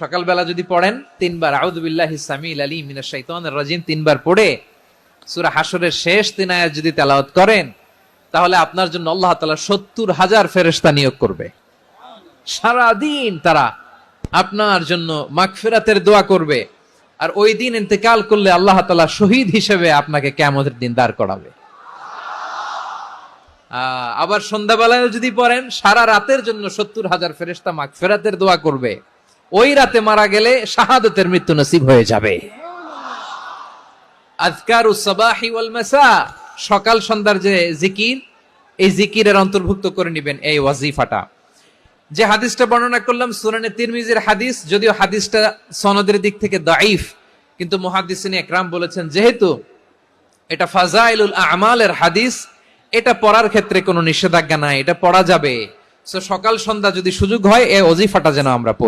সকালবেলা যদি পড়েন 3 বার আউযু বিল্লাহিস সামিল আলিম মিনাশ শাইতানির রাজিম 3 বার পড়ে সূরা হাশরের শেষ 3 আয়াত যদি তেলাওয়াত করেন, তাহলে আপনার জন্য আল্লাহ তাআলা 70,000 ফেরেশতা নিয়োগ করবে। সারা দিন তারা আপনার জন্য মাগফিরাতের দোয়া করবে। আর ওই দিন ইন্তেকাল করলে আল্লাহ তাআলা শহীদ হিসেবে আপনাকে কিয়ামতের দিন দাঁড় করাবে। আবার সন্ধ্যাবেলায় যদি পড়েন, সারা রাতের জন্য 70,000 ফেরেশতা মাগফিরাতের দোয়া করবে। ওই রাতে মারা গেলে শাহাদাতের মৃত্যু নসিব হয়ে যাবে। আযকারুস সাবাহি ওয়াল মাসা, সকাল সন্ধ্যার যে জিকির, এই জিকিরের অন্তর্ভুক্ত করে নেবেন এই ওয়াজিফাটা। যে হাদিসটা বর্ণনা করলাম সুনানে তিরমিজির হাদিস, যদিও হাদিসটা সনদের দিক থেকে দাঈফ, কিন্তু মুহাদ্দিসিন ইকরাম বলেছেন যেহেতু এটা ফাজাইলুল আমালের হাদিস, এটা পড়ার ক্ষেত্রে কোনো নিষেধাজ্ঞা নাই, এটা পড়া যাবে। সো সকাল সন্ধ্যা যদি সুযোগ হয় এই ওয়াজিফাটা যেন আমরা পড়ি।